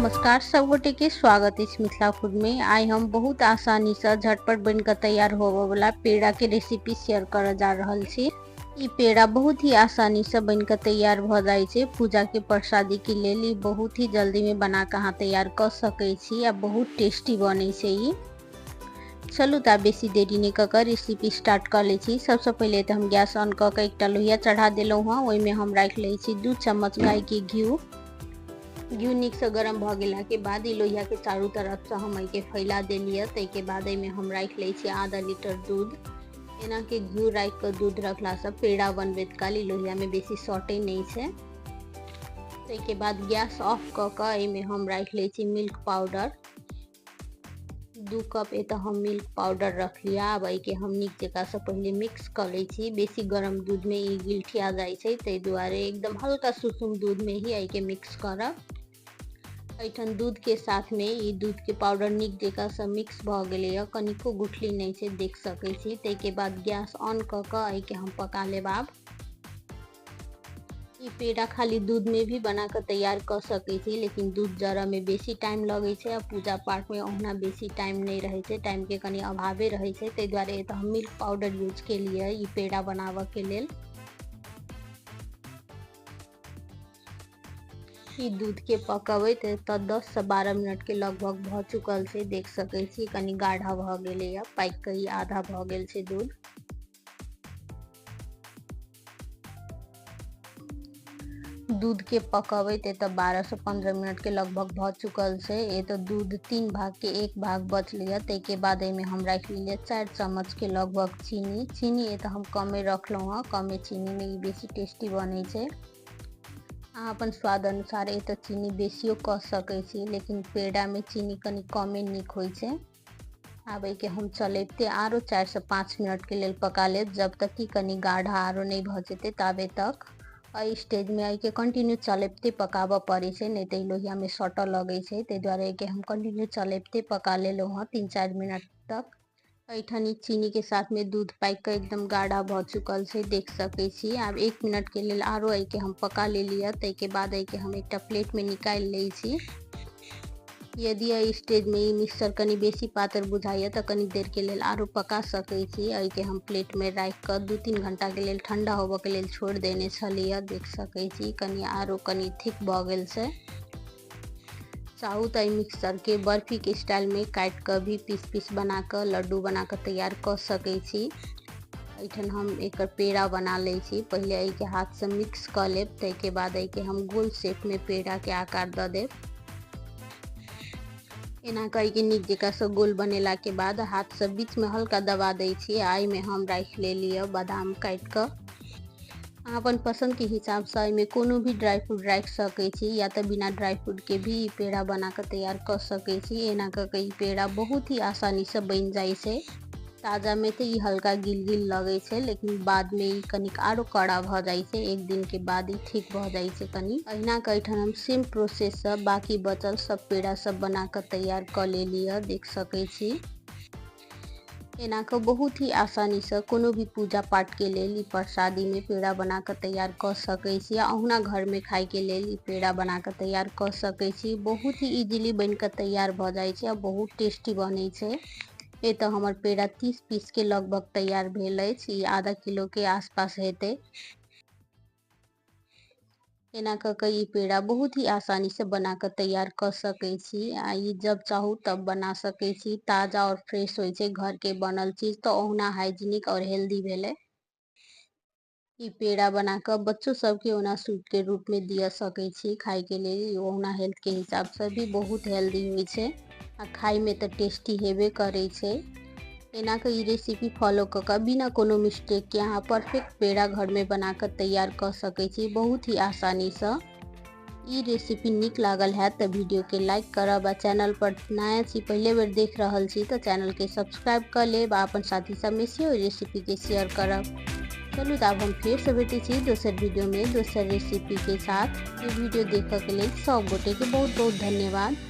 नमस्कार सब गोटे के स्वागत है मिथिला फूड में। आई हम बहुत आसानी से झटपट बनकर तैयार होवे वाला पेड़ा के रेसिपी शेयर कर जा रहल छी। ई पेड़ा बहुत ही आसानी से बनकर तैयार भ जाय छै। पूजा के प्रसादी के लेल ई बहुत ही जल्दी में बना के अहाँ तैयार कर सकै छी आ बहुत टेस्टी बनै छै। ई चलू त बेसी देरी नहीं क के रेसिपी स्टार्ट कर ले छी। सबसे पहले तो हम गैस ऑन क के एकटा लोहिया चढ़ा देलहुँ हँ। ओहि में हम राख ले छी 2 चम्मच गाय के घी नीक से गरम भ गेला के बाद लोहिया के चारू तरफ से हम के फैला देलिए। तै के बाद में हम राख ले छी आधा लीटर दूध। एना के घी राख के दूध रखला से पेड़ा बनबैत काल लोहिया में बेसी सटे नहीं छै। तै के बाद गैस ऑफ क के ए में हम राख ले छी मिल्क पाउडर 2 कप। ए तो हम मिल्क पाउडर रख लिया। अब के हम नीक जगह से पहले मिक्स कर ले छी। बेसी गरम दूध में ई गिलठिया जाय छै, तै दुआरे एकदम हल्का सुसुम दूध में ही के मिक्स करब। ऐठन दूध के साथ में ई दूध के पाउडर नीक जगह से मिक्स भ गेले, कनिको गुठली नहीं छै देख सकै छी। तै के बाद गैस ऑन क के के हम पका लेब। आब ई पेड़ा खाली दूध में भी बना के तैयार कर सकै छी, लेकिन दूध जरा में बेसी टाइम लगे छै। पूजा पाठ में ओहना बेसी टाइम नहीं रहे छै, टाइम के कनी अभावे रहे छै। तै दुआरे तो हम मिल्क पाउडर यूज के लिए ई पेड़ा बनावे के लेल। ई दूध के पकबे तो 10 से 12 मिनट के लगभग भ चुकल छै। देख सकै छी कनी गाढ़ा भ गेले या पाक के ई आधा भ गेल छै दूध। दूध के पकबे तो 12 से 15 मिनट के लगभग भ चुकल छै। ये तो दूध 3 भाग के 1 भाग बच लिया। तै के बाद में हम राख लिया 4 चम्मच के लगभग चीनी। ये तो हम कमे रखलौ हां। कमे चीनी में ई बेसी टेस्टी बनै छै। अहाँ अपन स्वाद अनुसार ए तो चीनी बेसियो कर सकै छी, लेकिन पेड़ा में चीनी कनी कमे निक होय छै। आब के हम चलेते आरो 4 से 5 मिनट के लेल पका लेब, जब तक कि कनी गाढ़ा आरो नहीं भ जेते ताबे तक। एहि स्टेज में के कंटिन्यू चलेते पकाबे पड़े छै, नहीं तो लोहिया में सटऽ लगे छै। तै दुआरे के हम कंटिन्यू चलेते पका लेलौ हां 3-4 मिनट तक। ऐठन ई चीनी के साथ में दूध पाक के एकदम गाढ़ा भ चुकल छै, देख सकै छी। आब 1 मिनट के लेल आरो के हम पका लेलिए। तै के बाद के हम एकटा प्लेट में निकाल ले छी। यदि ए स्टेज में ई मिक्सचर कनी बेसी पातर बुझाइए तो कनी देर के लेल आरो पका सकै छी। के हम प्लेट में राख के 2-3 घंटा के लेल ठंडा होबे के लेल छोड़ देने छलिए। देख सकै छी कनी आरो कनी थिक भ गेल छै। चाहू तो मिक्सचर के बर्फी के स्टाइल में काट के भी पीस बना के लड्डू बना के तैयार कर सकै छी। ऐठन हम एक पेड़ा बना ले छी। पहले के हाथ से मिक्स कर लेब, तै के बाद के हम गोल शेप में पेड़ा के आकार द देब। एना के नीक जगह से गोल बनेला के बाद हाथ से बीच में हल्का दबा दे छी। आई में हम राख ले लिया बादाम काट के। अपन पसंद के हिसाब से में कोनो भी ड्राई फ्रूट राख सकै छी, या तो बिना ड्राई फ्रूट के भी पेड़ा बना के तैयार कर सकै छी। एना के पेड़ा बहुत ही आसानी से बन जाय छै। ताजा में तो ई हल्का गिल लगे छै, लेकिन बाद में ई कनिक आरो कड़ा भ जाय छै। 1 दिन के बाद ई ठीक भ जाय छै कनी। अहिना के ऐठन हम सेम प्रोसेस से बाकी बचल सब पेड़ा सब बना के तैयार कर लेलिए, देख सकै छी। एना के बहुत ही आसानी से कोनो भी पूजा पाठ के लेल ई प्रसादी में पेड़ा बना के तैयार कर सकै छी। अहुना घर में खाए के लेल ई पेड़ा बना के तैयार कर सकै छी। बहुत ही इजीली बन के तैयार भ जाय छै आ बहुत टेस्टी बनै छै। ये तो हमर पेड़ा 30 पीस के लगभग तैयार भेल अछि। ई आधा किलो के आसपास हेते। एना के ई पेड़ा बहुत ही आसानी से बना के तैयार कर सकै छी। आ ई जब चाहू तब बना सकै छी। ताजा और फ्रेश होय छै घर के बनल चीज, तो ओहना हाइजीनिक और हेल्दी भेले। ई पेड़ा बना के बच्चों सब के ओना स्वीट के रूप में दिया सकै छी खाए के लेल। ओहना हेल्थ के हिसाब से भी बहुत हेल्दी होय छै आ खाए में तो टेस्टी हेबे करे छै। एना के ई रेसिपी फॉलो क के बिना कोनो मिस्टेक के अहाँ परफेक्ट पेड़ा घर में बना के तैयार कर सकै छी बहुत ही आसानी से। ई रेसिपी निक लागल है तो वीडियो के लाइक करब। आ चैनल पर नया छी, पहले बेर देख रहल छी, तो चैनल के सब्सक्राइब कर लेब। अपन साथी सब में से रेसिपी के शेयर करब। चलू तो अब हम फिर से भेटे छी दोसर वीडियो में दोसर रेसिपी के साथ। ये वीडियो देखने के लिए सब गोटे के बहुत बहुत धन्यवाद।